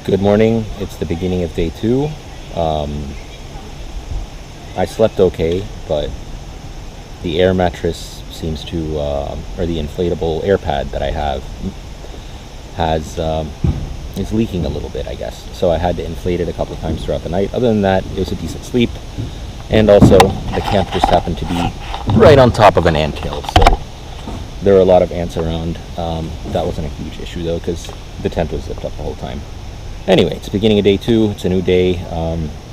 Good morning. It's the beginning of day 2. I slept okay, but the air mattress seems to, or the inflatable air pad that I have, has is leaking a little bit, I guess. So I had to inflate it a couple of times throughout the night. Other than that, it was a decent sleep. And also, the camp just happened to be right on top of an anthill, so there were a lot of ants around. That wasn't a huge issue though, because the tent was zipped up the whole time. Anyway, it's the beginning of day 2. It's a new day.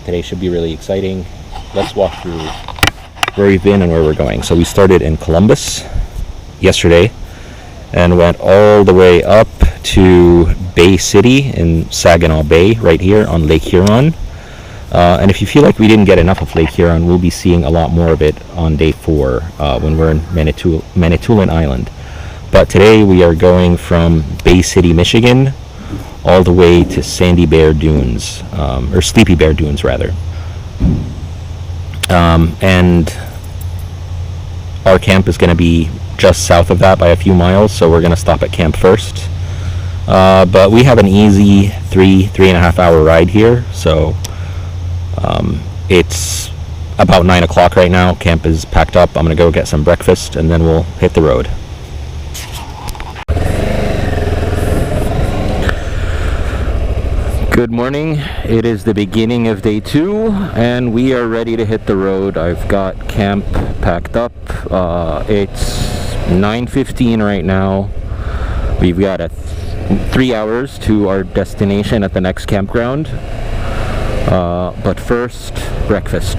Today should be really exciting. Let's walk through where we've been and where we're going. So we started in Columbus yesterday and went all the way up to Bay City in Saginaw Bay, right here on Lake Huron. And if you feel like we didn't get enough of Lake Huron, we'll be seeing a lot more of it on day 4 when we're in Manitoulin Island. But today we are going from Bay City, Michigan, all the way to Sandy Bear Dunes, or Sleepy Bear Dunes rather. And our camp is going to be just south of that by a few miles, so we're going to stop at camp first. But we have an easy 3.5 hour ride here, so it's about 9 o'clock right now. Camp is packed up. I'm going to go get some breakfast and then we'll hit the road. Good morning. It is the beginning of day 2 and we are ready to hit the road. I've got camp packed up. It's 9:15 right now. We've got 3 hours to our destination at the next campground. But first, breakfast.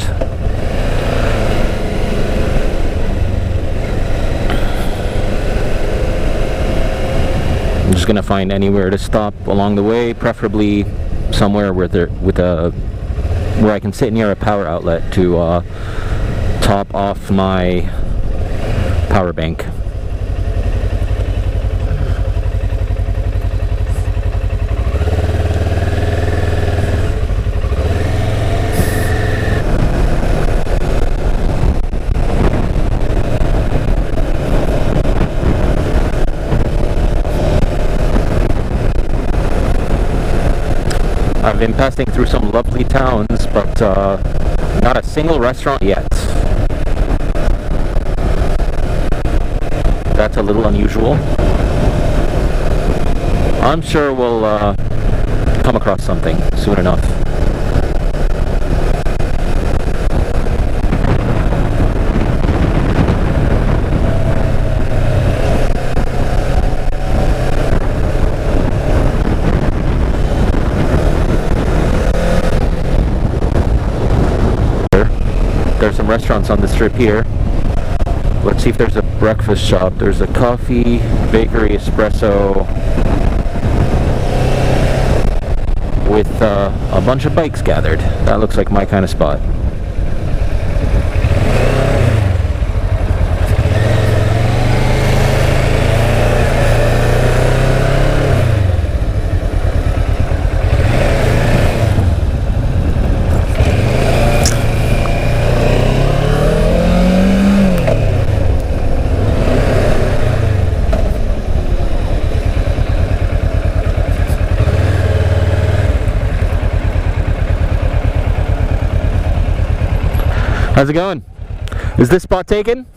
I'm just gonna find anywhere to stop along the way, preferably somewhere where where I can sit near a power outlet to top off my power bank. I've been passing through some lovely towns, but not a single restaurant yet. That's a little unusual. I'm sure we'll come across something soon enough. There's some restaurants on the strip here. Let's see if there's a breakfast shop. There's a coffee, bakery, espresso, with a bunch of bikes gathered. That looks like my kind of spot. How's it going? Is this spot taken?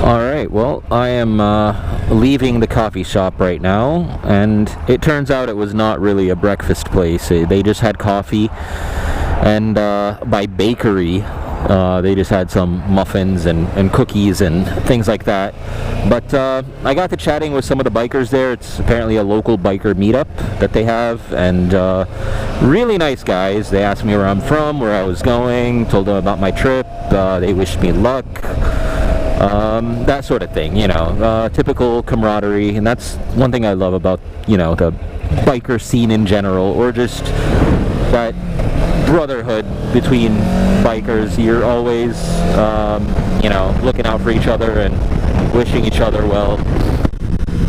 Alright, well, I am leaving the coffee shop right now, and it turns out it was not really a breakfast place. They just had coffee, and by bakery, they just had some muffins and cookies and things like that. But I got to chatting with some of the bikers there. It's apparently a local biker meetup that they have, and really nice guys. They asked me where I'm from, where I was going, told them about my trip. They wished me luck. That sort of thing, typical camaraderie, and that's one thing I love about, the biker scene in general, or just that brotherhood between bikers. You're always, looking out for each other and wishing each other well.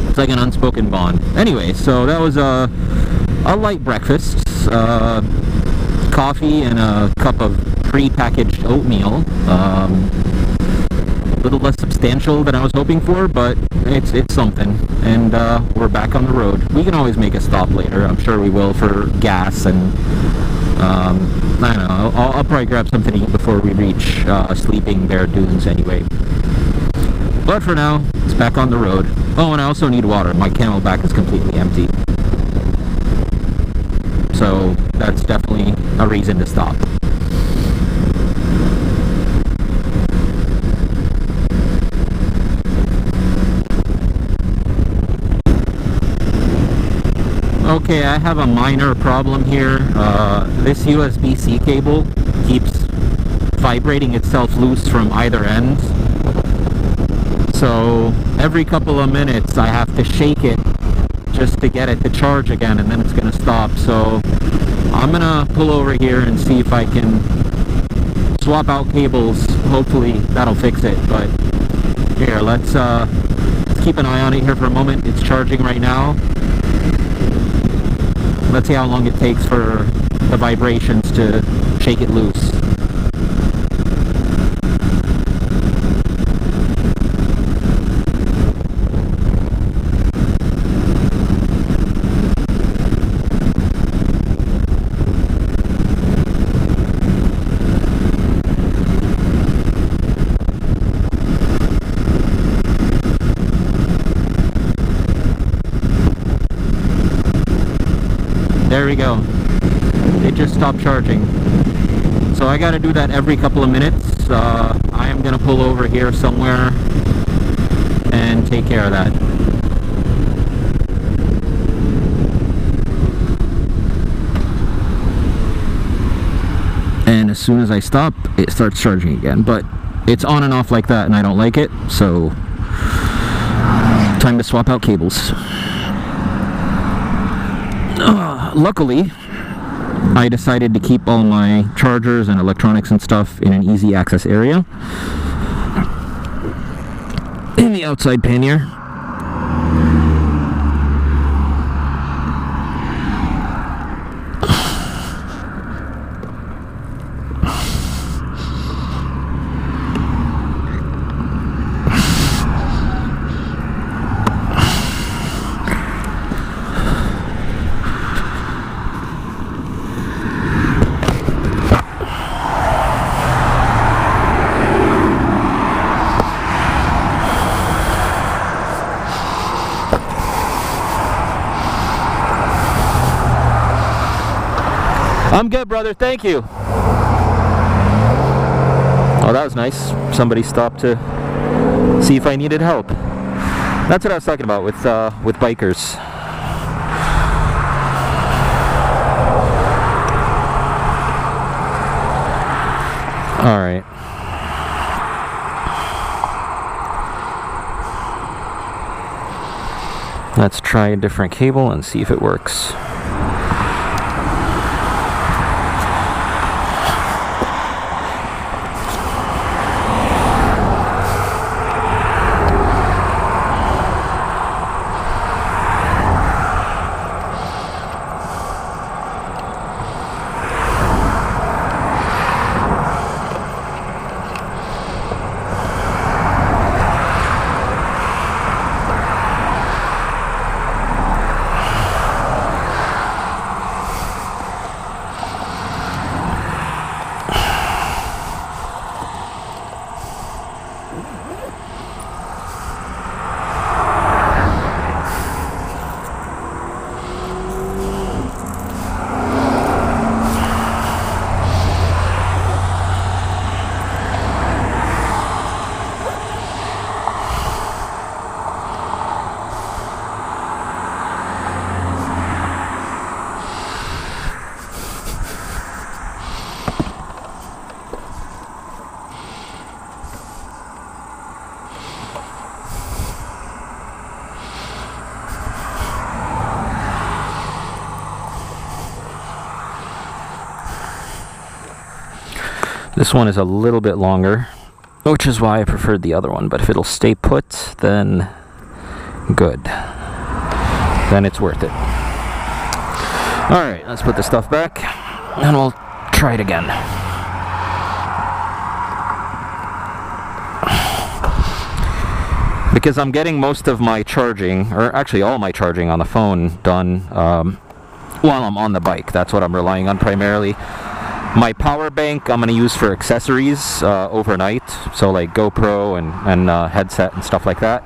It's like an unspoken bond. Anyway, so that was a light breakfast, coffee and a cup of pre-packaged oatmeal. A little less substantial than I was hoping for, but it's something. And we're back on the road. We can always make a stop later. I'm sure we will for gas, and I don't know. I'll probably grab something to eat before we reach Sleeping Bear Dunes anyway. But for now, it's back on the road. Oh, and I also need water. My Camelback is completely empty. So that's definitely a reason to stop. Okay, I have a minor problem here. This USB-C cable keeps vibrating itself loose from either end. So every couple of minutes I have to shake it just to get it to charge again, and then it's going to stop. So I'm going to pull over here and see if I can swap out cables. Hopefully that'll fix it. But here, let's keep an eye on it here for a moment. It's charging right now. Let's see how long it takes for the vibrations to shake it loose. There we go. It just stopped charging. So I gotta do that every couple of minutes. I am gonna pull over here somewhere and take care of that. And as soon as I stop, it starts charging again. But it's on and off like that, and I don't like it. So time to swap out cables. Luckily, I decided to keep all my chargers and electronics and stuff in an easy access area in the outside pannier. I'm good, brother. Thank you. Oh, that was nice. Somebody stopped to see if I needed help. That's what I was talking about with bikers. All right. Let's try a different cable and see if it works. This one is a little bit longer, which is why I preferred the other one, but if it'll stay put, then good. Then it's worth it. Alright, let's put the stuff back, and we'll try it again. Because I'm getting most of my charging, or actually all my charging on the phone done while I'm on the bike. That's what I'm relying on primarily. My power bank I'm going to use for accessories overnight, so like GoPro and headset and stuff like that.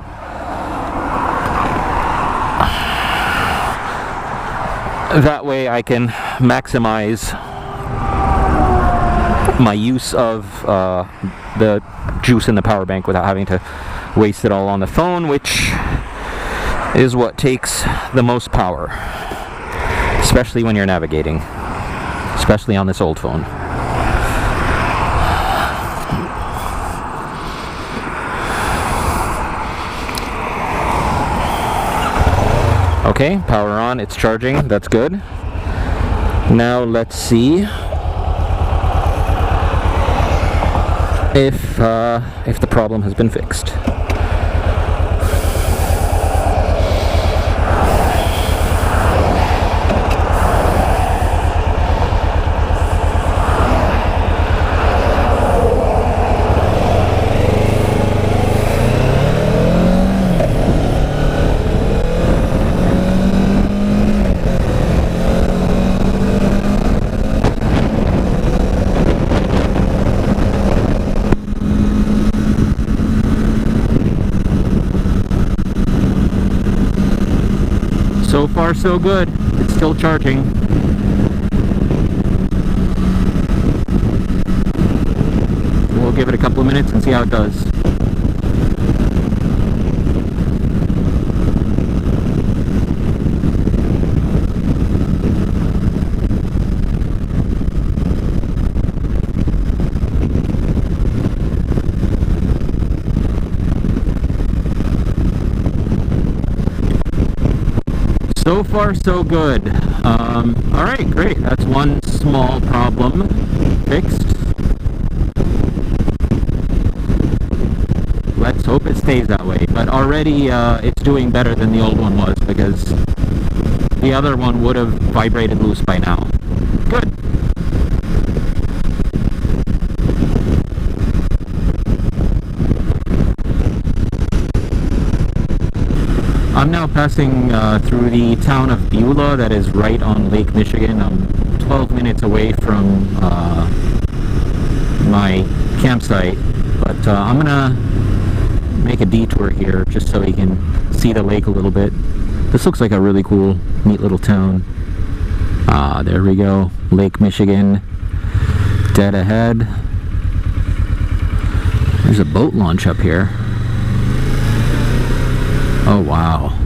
That way I can maximize my use of the juice in the power bank without having to waste it all on the phone, which is what takes the most power, especially when you're navigating, especially on this old phone. Okay, power on, it's charging, that's good. Now let's see if the problem has been fixed. So far so good. It's still charging. We'll give it a couple of minutes and see how it does. So far, so good. Alright, great. That's one small problem fixed. Let's hope it stays that way. But already it's doing better than the old one was, because the other one would have vibrated loose by now. Good. I'm now passing through the town of Beulah that is right on Lake Michigan. I'm 12 minutes away from my campsite, but I'm gonna make a detour here just so we can see the lake a little bit. This looks like a really cool, neat little town. There we go, Lake Michigan, dead ahead. There's a boat launch up here. Oh wow.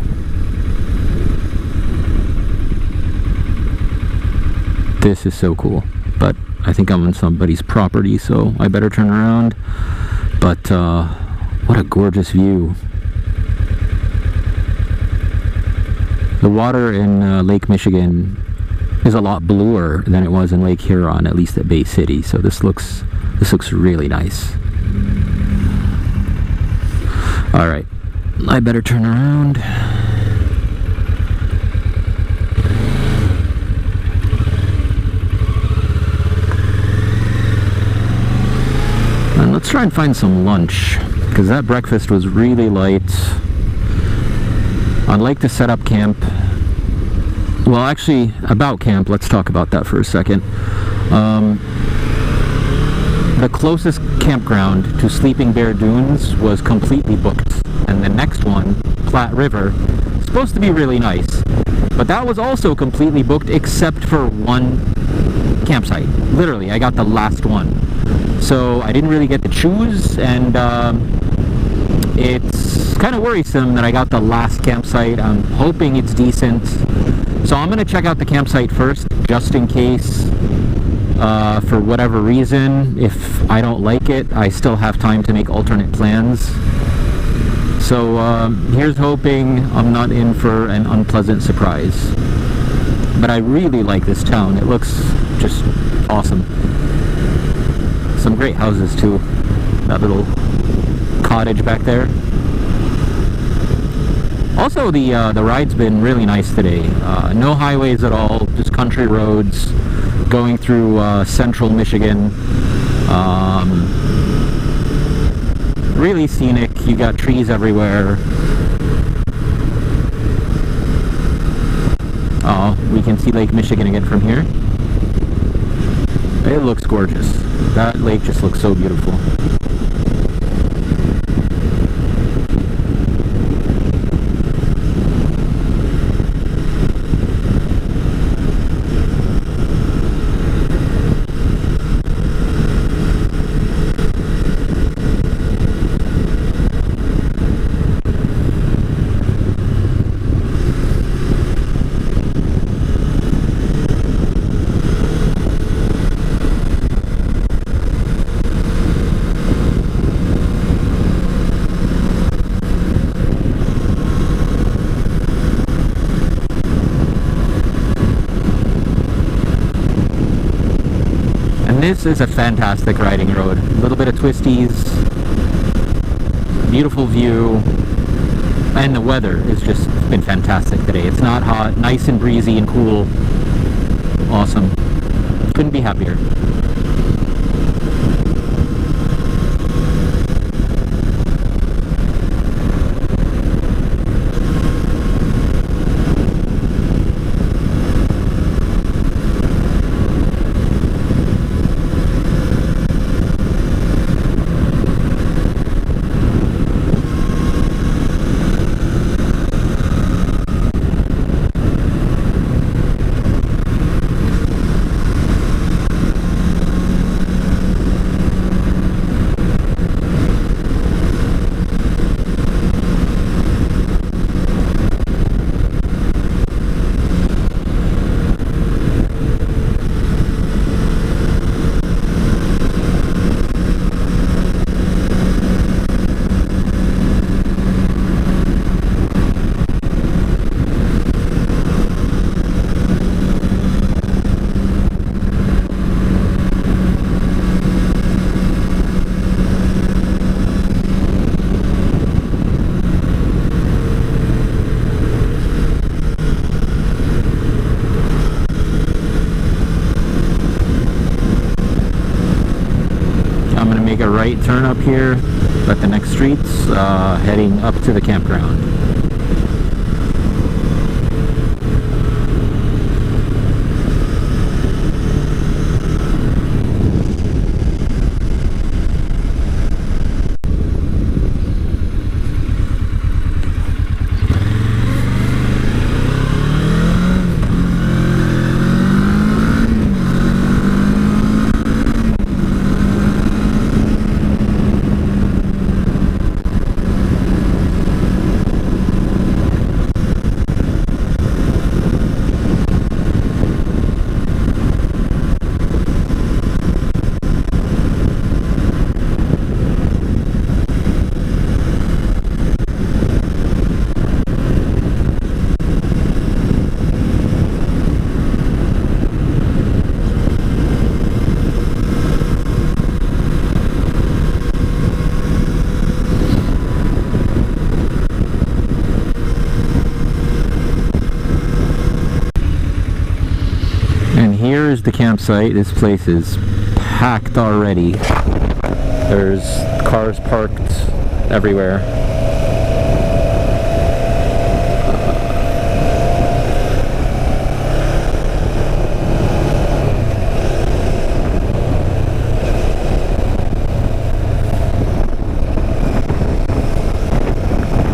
This is so cool. But I think I'm on somebody's property, so I better turn around. But what a gorgeous view. The water in Lake Michigan is a lot bluer than it was in Lake Huron, at least at Bay City. So this looks really nice. All right. I better turn around. And let's try and find some lunch, because that breakfast was really light. I'd like to set up camp. Well, actually, about camp, let's talk about that for a second. The closest campground to Sleeping Bear Dunes was completely booked. And the next one, Platte River, is supposed to be really nice. But that was also completely booked except for one campsite. Literally, I got the last one. So I didn't really get to choose, and it's kind of worrisome that I got the last campsite. I'm hoping it's decent. So I'm going to check out the campsite first, just in case, for whatever reason. If I don't like it, I still have time to make alternate plans. So here's hoping I'm not in for an unpleasant surprise. But I really like this town. It looks just awesome. some great houses too. That little cottage back there. Also, the ride's been really nice today. No highways at all, just country roads going through central Michigan. Really scenic. You got trees everywhere. Oh, we can see Lake Michigan again from here. It looks gorgeous. That lake just looks so beautiful. This is a fantastic riding road. A little bit of twisties, beautiful view, and the weather has just been fantastic today. It's not hot, nice and breezy and cool. Awesome. Couldn't be happier. Make a right turn up here at the next streets, heading up to the campground. Here's the campsite. This place is packed already. There's cars parked everywhere.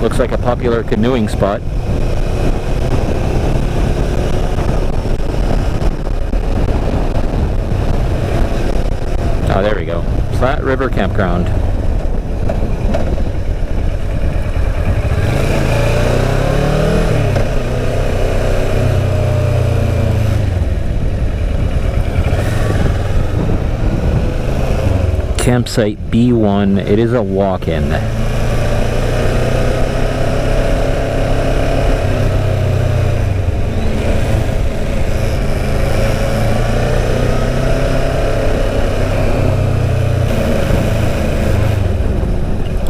Looks like a popular canoeing spot. Oh, there we go. Platte River Campground. Campsite B1. It is a walk-in.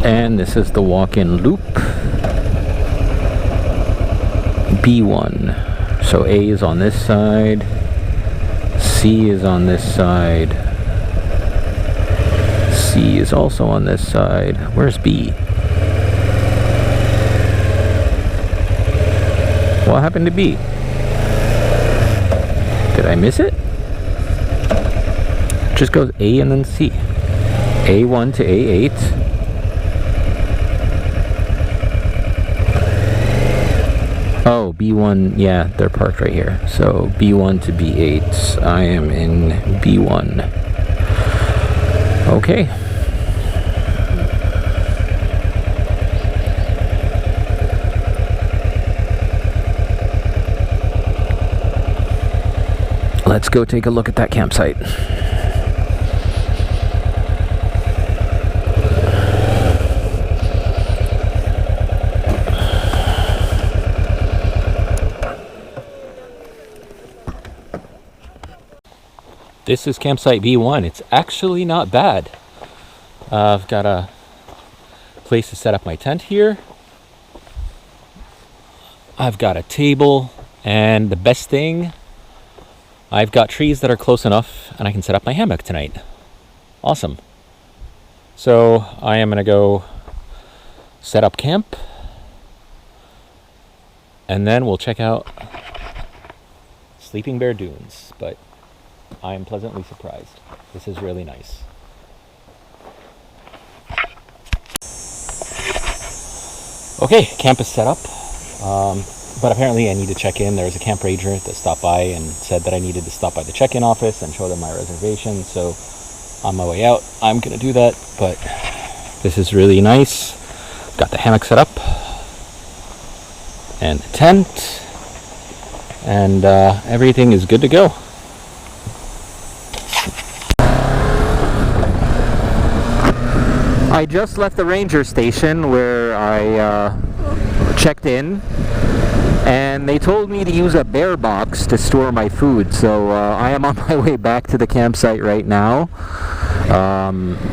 And this is the walk-in loop. B1. So A is on this side, C is on this side, C is also on this side. Where's B? What happened to B? Did I miss it? Just goes A and then C. A1 to A8. Oh, B1, yeah, they're parked right here. So B1 to B8. I am in B1. Okay. Let's go take a look at that campsite. This is campsite B1. It's actually not bad. I've got a place to set up my tent here. I've got a table, and the best thing, I've got trees that are close enough and I can set up my hammock tonight. Awesome. So I am gonna go set up camp, and then we'll check out Sleeping Bear Dunes. But I am pleasantly surprised. This is really nice. Okay, camp is set up, but apparently I need to check in. There was a camp ranger that stopped by and said that I needed to stop by the check-in office and show them my reservation. So on my way out, I'm gonna do that. But this is really nice. Got the hammock set up and the tent, and everything is good to go. I just left the ranger station where I checked in, and they told me to use a bear box to store my food. So I am on my way back to the campsite right now.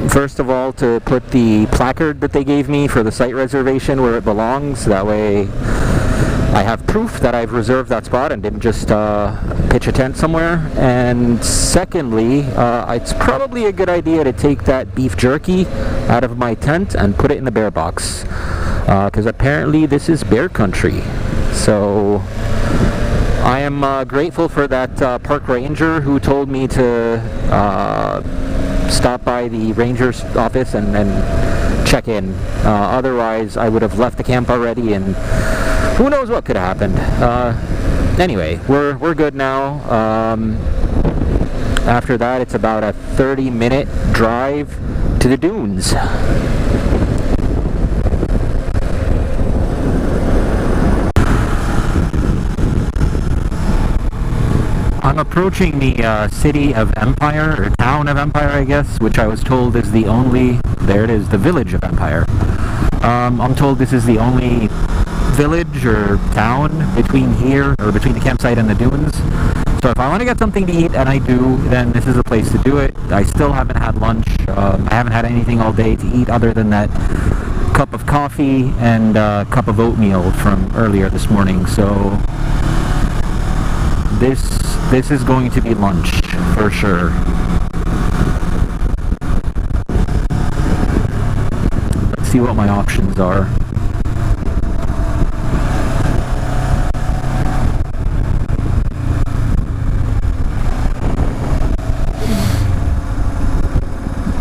First of all, to put the placard that they gave me for the site reservation where it belongs. That way I have proof that I've reserved that spot and didn't just pitch a tent somewhere. And secondly, it's probably a good idea to take that beef jerky out of my tent and put it in the bear box, because apparently this is bear country. So I am grateful for that park ranger who told me to stop by the ranger's office and check in. Otherwise I would have left the camp already, and who knows what could have happened. Anyway, we're good now. After that, it's about a 30-minute drive to the dunes. I'm approaching the city of Empire, or town of Empire, I guess, which I was told is the only, there it is, the village of Empire. I'm told this is the only village or town between here, or between the campsite and the dunes. So if I want to get something to eat, and I do, then this is a place to do it. I still haven't had lunch. I haven't had anything all day to eat other than that cup of coffee and a cup of oatmeal from earlier this morning. So this is going to be lunch for sure. Let's see what my options are.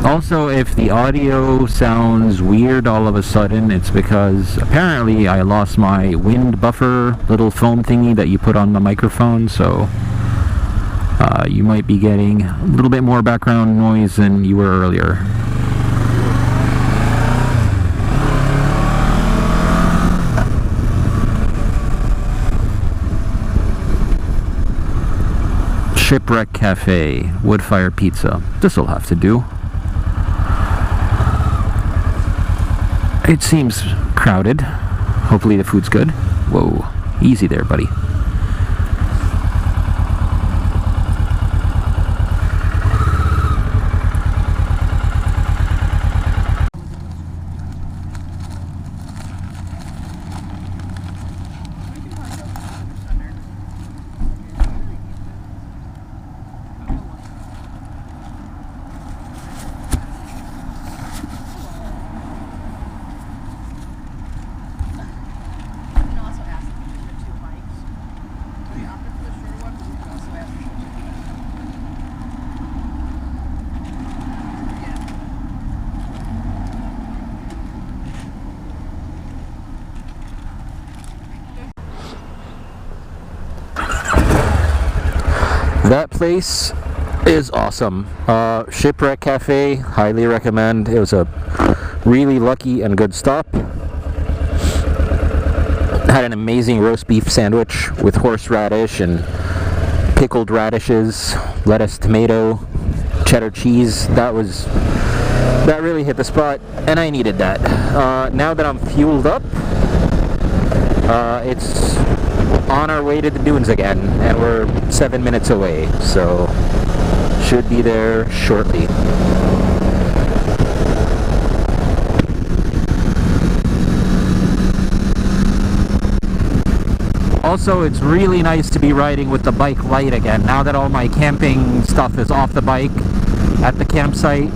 Also, if the audio sounds weird all of a sudden, it's because apparently I lost my wind buffer little foam thingy that you put on the microphone, so you might be getting a little bit more background noise than you were earlier. Shipwreck Cafe, wood fire pizza. This'll have to do. It seems crowded. Hopefully the food's good. Whoa, easy there, buddy. That place is awesome. Shipwreck Cafe, highly recommend. It was a really lucky and good stop. Had an amazing roast beef sandwich with horseradish and pickled radishes, lettuce, tomato, cheddar cheese. That really hit the spot, and I needed that. Now that I'm fueled up, it's on our way to the dunes again, and we're 7 minutes away, so should be there shortly. Also, it's really nice to be riding with the bike light again. Now that all my camping stuff is off the bike at the campsite,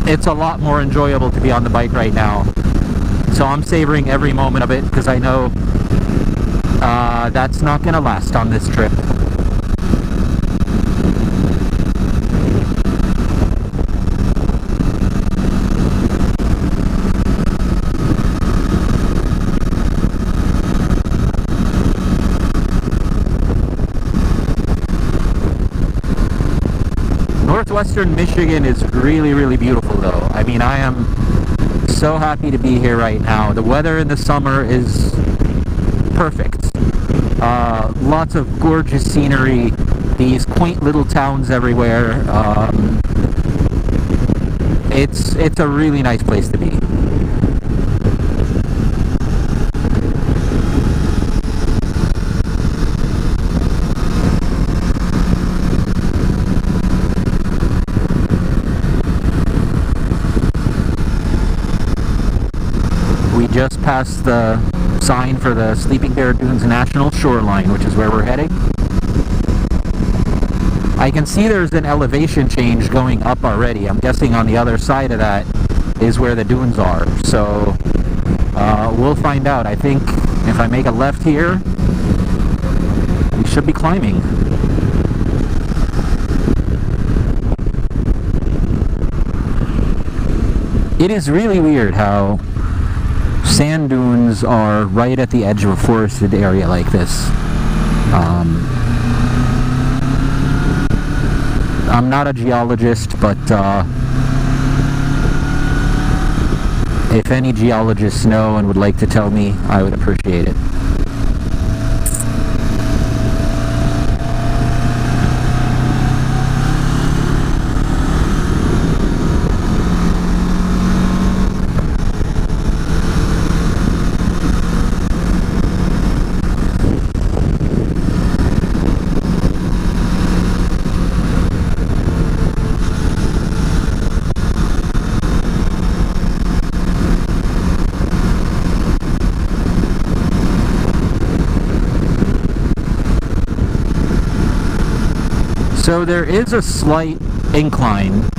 it's a lot more enjoyable to be on the bike right now. So I'm savoring every moment of it because I know that's not going to last on this trip. Northwestern Michigan is really, really beautiful though. I mean, I am so happy to be here right now. The weather in the summer is perfect. Lots of gorgeous scenery, these quaint little towns everywhere. It's a really nice place to be. We just passed the sign for the Sleeping Bear Dunes National Shoreline, which is where we're heading. I can see there's an elevation change going up already. I'm guessing on the other side of that is where the dunes are. So we'll find out. I think if I make a left here, we should be climbing. It is really weird how sand dunes are right at the edge of a forested area like this. I'm not a geologist, but if any geologists know and would like to tell me, I would appreciate it. So there is a slight incline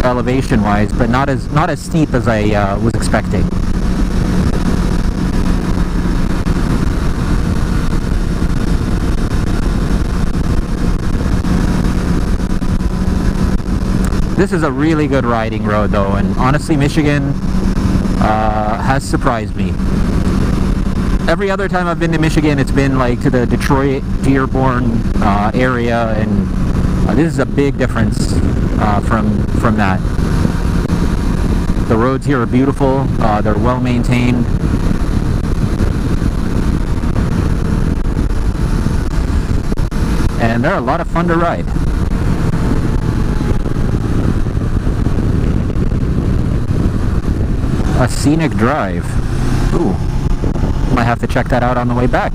elevation-wise, but not as steep as I was expecting. This is a really good riding road though, and honestly Michigan has surprised me. Every other time I've been to Michigan, it's been like to the Detroit, Dearborn area, and this is a big difference from that. The roads here are beautiful. They're well maintained. And they're a lot of fun to ride. A scenic drive. Ooh. Might have to check that out on the way back.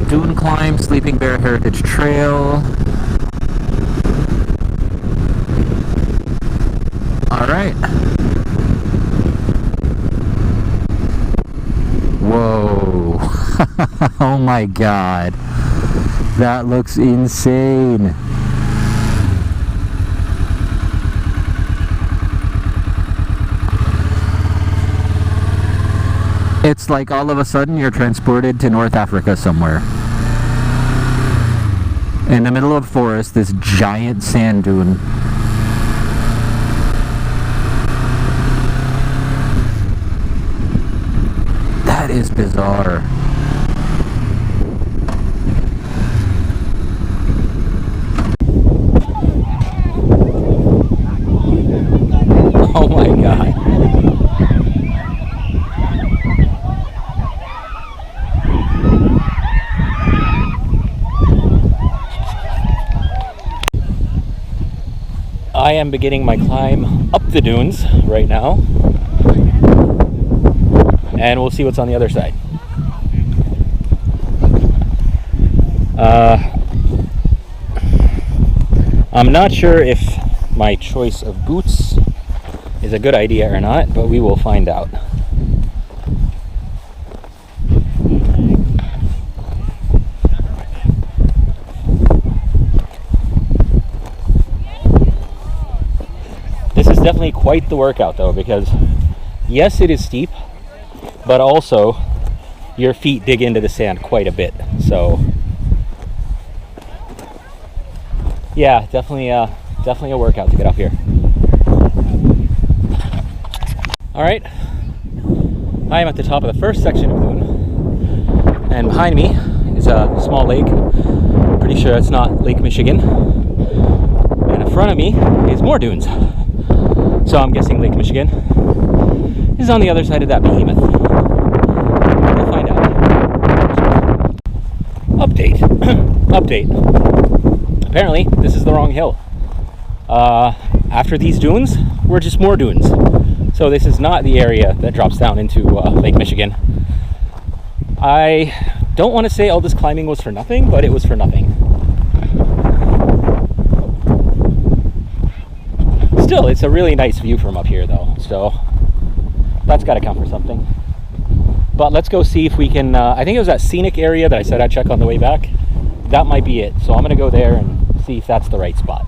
Dune Climb, Sleeping Bear Heritage Trail. Alright. Whoa. Oh my god. That looks insane. It's like all of a sudden you're transported to North Africa somewhere. In the middle of a forest, this giant sand dune. That is bizarre. Oh my god. I am beginning my climb up the dunes right now, and we'll see what's on the other side. I'm not sure if my choice of boots is a good idea or not, but we will find out. This is definitely quite the workout though, because yes, it is steep, but also your feet dig into the sand quite a bit. So yeah, definitely a workout to get up here. All right, I am at the top of the first section of dune, and behind me is a small lake. Pretty sure it's not Lake Michigan. And in front of me is more dunes. So I'm guessing Lake Michigan is on the other side of that behemoth. We'll find out. Update. Update. Apparently, this is the wrong hill. After these dunes, we're just more dunes. So this is not the area that drops down into Lake Michigan. I don't want to say all this climbing was for nothing, but it was for nothing. Still, it's a really nice view from up here though, so that's got to count for something. But let's go see if we can, I think it was that scenic area that I said I'd check on the way back. That might be it, so I'm going to go there and see if that's the right spot.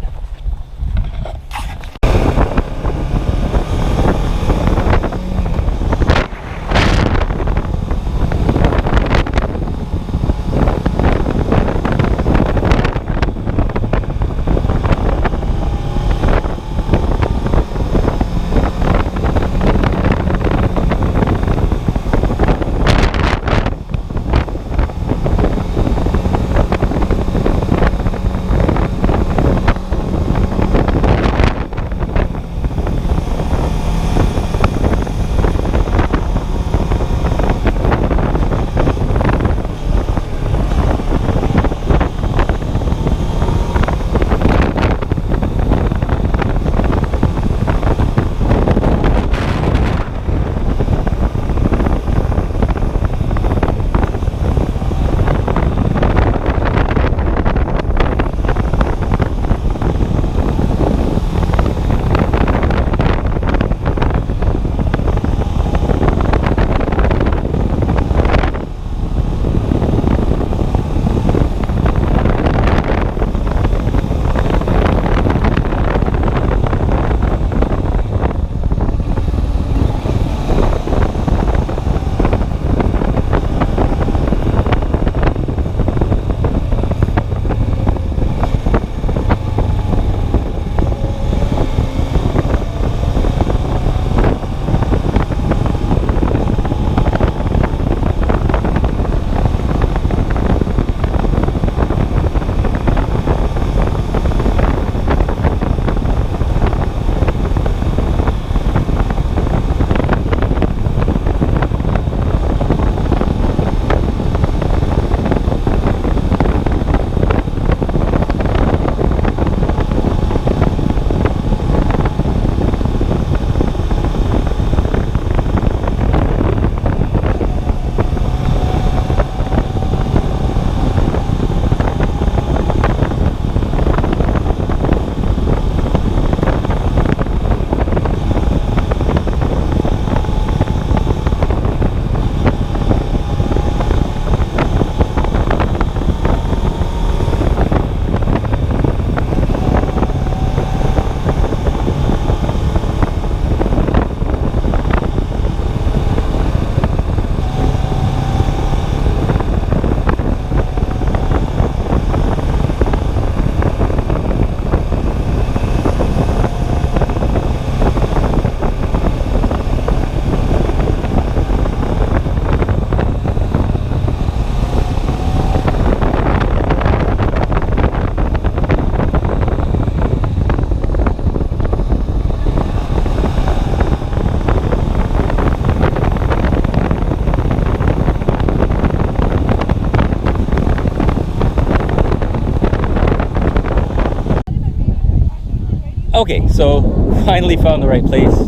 Okay, so finally found the right place.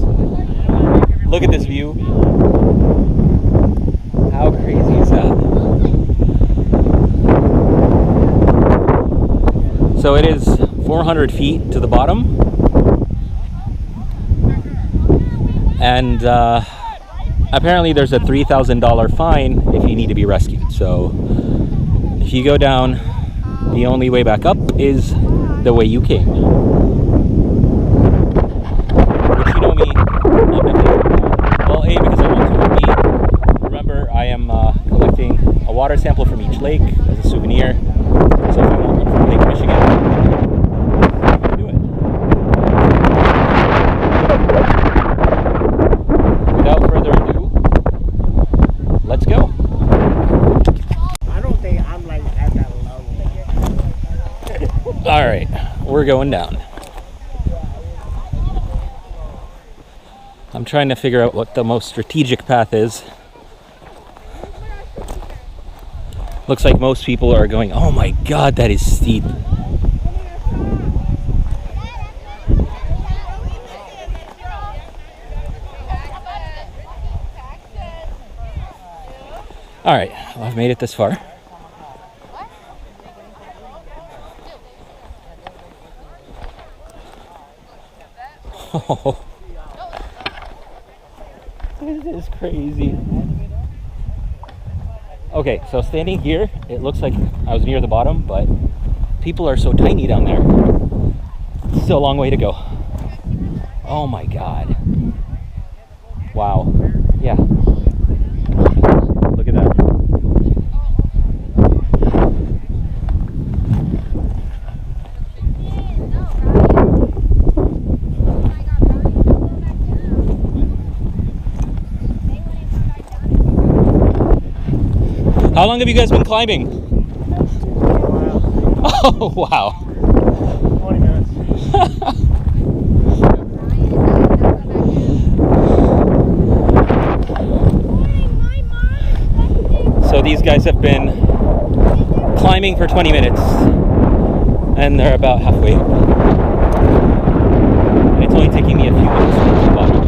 Look at this view. How crazy is that? So it is 400 feet to the bottom. And apparently there's a $3,000 fine if you need to be rescued. So if you go down, the only way back up is the way you came. Which, you know me, I'm definitely, well, A, because I want to, and B, remember I am collecting a water sample from each lake as a souvenir. So if I want one from Lake Michigan, I'll do it. Without further ado, let's go. I don't think I'm like at that level. All right, we're going down. I'm trying to figure out what the most strategic path is. Looks like most people are going, oh my God, that is steep. All right, well, I've made it this far. Oh, this is crazy. Okay, so standing here, it looks like I was near the bottom, but people are so tiny down there. Still a long way to go. Oh my God. Wow. Yeah. Look at that. How long have you guys been climbing? Oh, wow. 20 minutes. So these guys have been climbing for 20 minutes and they're about halfway. And it's only taking me a few minutes to get to the bottom.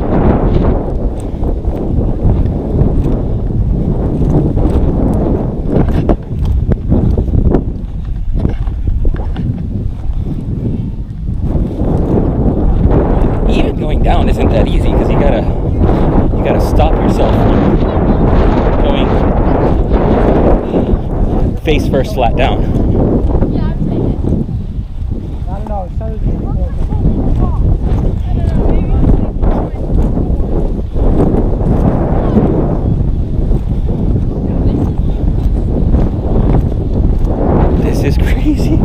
Down isn't that easy because you gotta stop yourself from going face first flat down. I don't know. This is crazy.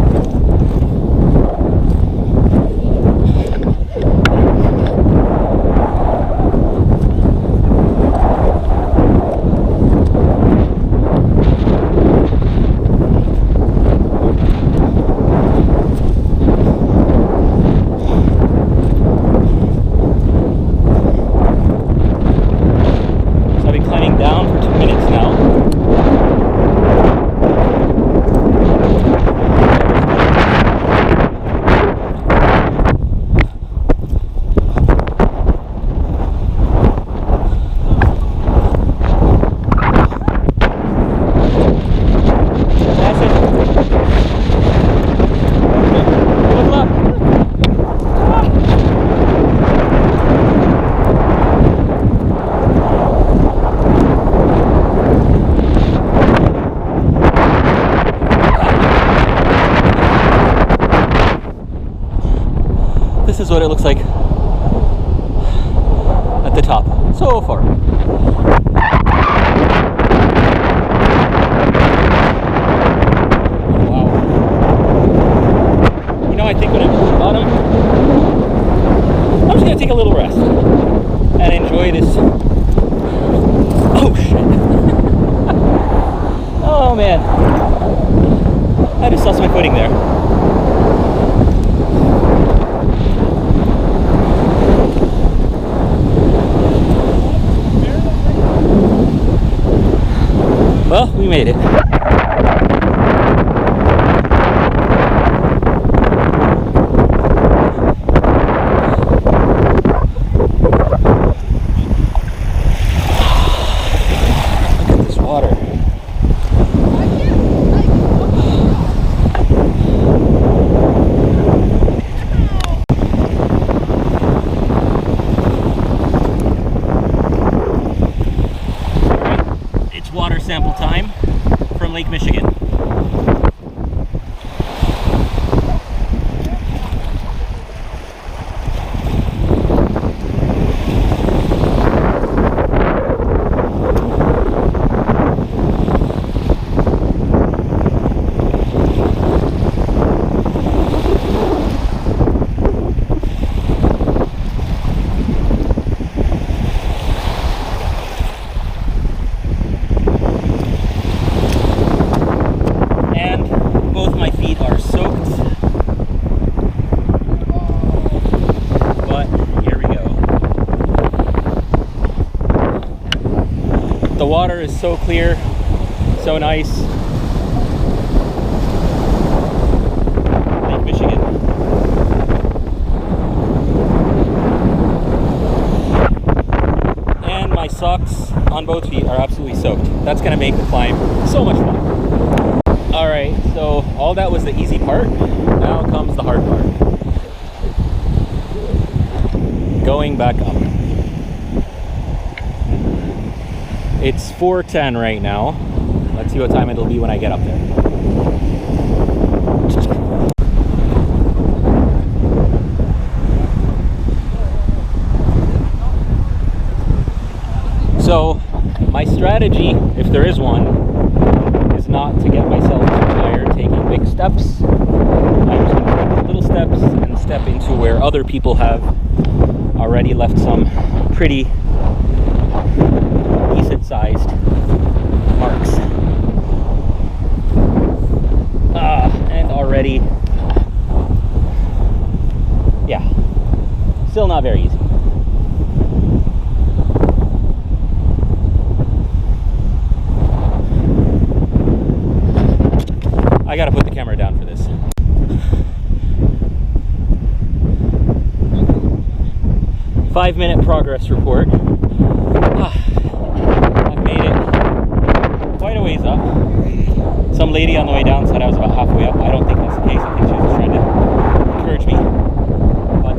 This is what it looks like at the top so far. Wow. You know, I think when I'm at the bottom, I'm just gonna take a little rest and enjoy this. Oh shit. Oh man. I just lost my footing there. Well, we made it. It's water sample time from Lake Michigan. The water is so clear, so nice. Lake Michigan. And my socks on both feet are absolutely soaked. That's gonna make the climb so much fun. All right, so all that was the easy part. Now comes the hard part. Going back up. It's 4:10 right now. Let's see what time it'll be when I get up there. So, my strategy, if there is one, is not to get myself too tired taking big steps. I'm just going to take little steps and step into where other people have already left some pretty decent-sized marks. And already, yeah, still not very easy. I gotta put the camera down for this. Five-minute progress report. I've made it quite a ways up. Some lady on the way down said I was about halfway up. I don't think that's the case. I think she was just trying to encourage me. But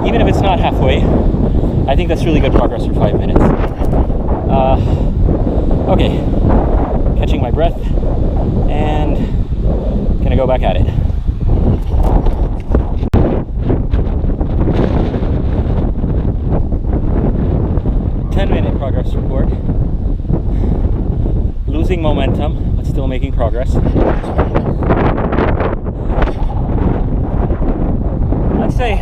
even if it's not halfway, I think that's really good progress for 5 minutes. Okay, catching my breath and gonna go back at it. Progress report. Losing momentum, but still making progress. I'd say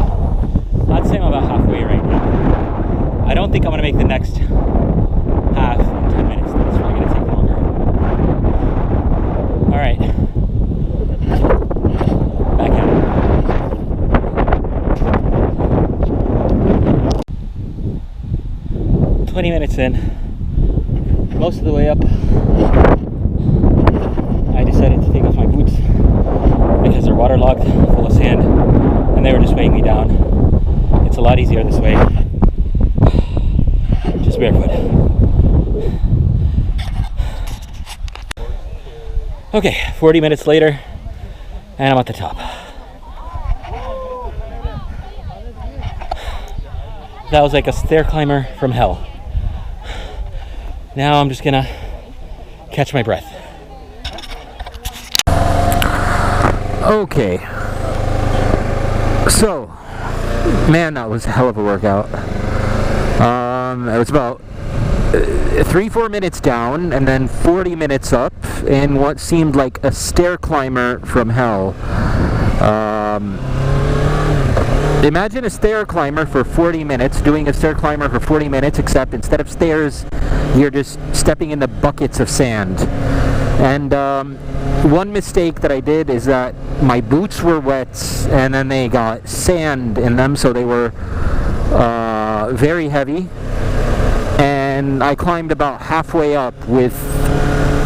I'm about halfway right now. I don't think I'm gonna make the next half in 10 minutes. That's probably gonna take longer. All right, back at it. 20 minutes in, most of the way up, I decided to take off my boots because they're waterlogged, full of sand, and they were just weighing me down. It's a lot easier this way, just barefoot. Okay, 40 minutes later, and I'm at the top. That was like a stair climber from hell. Now I'm just gonna catch my breath. Okay. So, man, that was a hell of a workout. It was about 3-4 minutes down and then 40 minutes up in what seemed like a stair climber from hell. Imagine a stair climber for 40 minutes, doing a stair climber for 40 minutes, except instead of stairs, you're just stepping in the buckets of sand. And one mistake that I did is that my boots were wet and then they got sand in them, so they were very heavy. And I climbed about halfway up with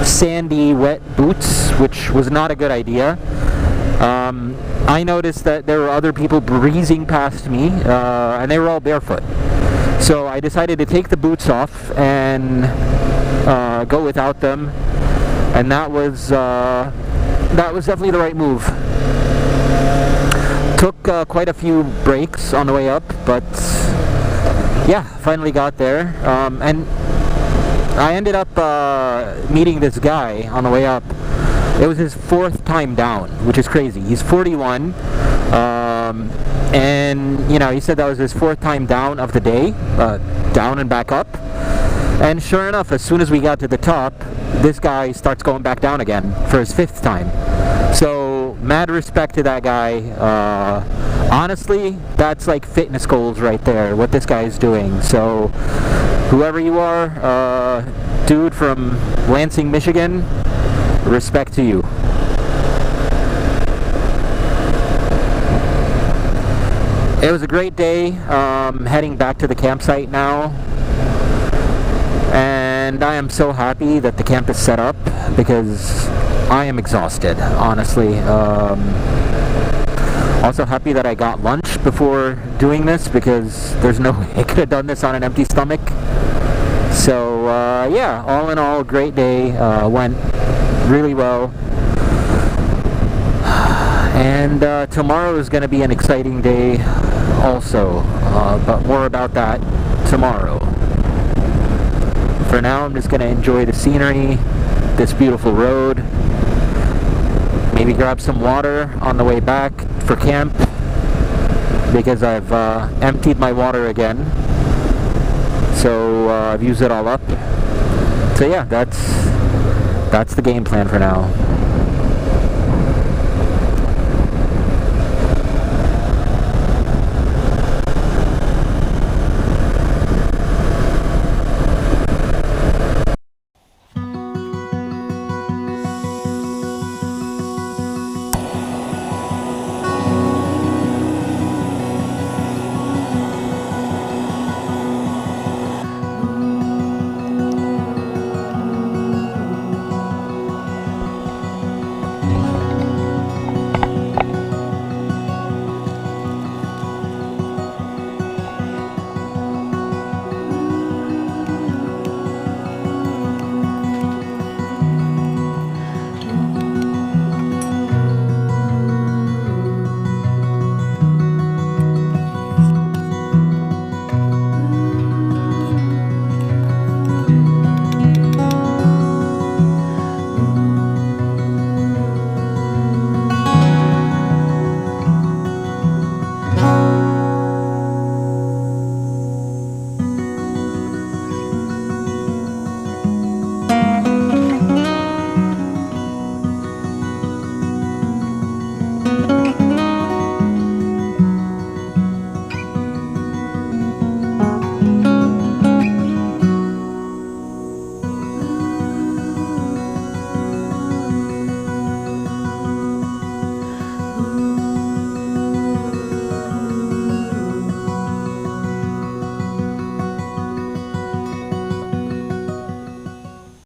sandy, wet boots, which was not a good idea. I noticed that there were other people breezing past me, and they were all barefoot. So I decided to take the boots off and go without them, and that was definitely the right move. Took quite a few breaks on the way up, but yeah, finally got there. And I ended up meeting this guy on the way up. It was his 4th time down, which is crazy. He's 41, and you know, he said that was his 4th time down of the day, down and back up. And sure enough, as soon as we got to the top, this guy starts going back down again for his 5th time. So mad respect to that guy. Honestly, that's like fitness goals right there, what this guy is doing. So whoever you are, dude from Lansing, Michigan, respect to you. It was a great day. Heading back to the campsite now, and I am so happy that the camp is set up because I am exhausted, honestly. Also happy that I got lunch before doing this because there's no way I could have done this on an empty stomach. So yeah, all in all, great day. Went really well. And tomorrow is going to be an exciting day also, but more about that tomorrow. For now, I'm just going to enjoy the scenery, this beautiful road, maybe grab some water on the way back for camp because I've emptied my water again, so I've used it all up. So yeah, that's the game plan for now.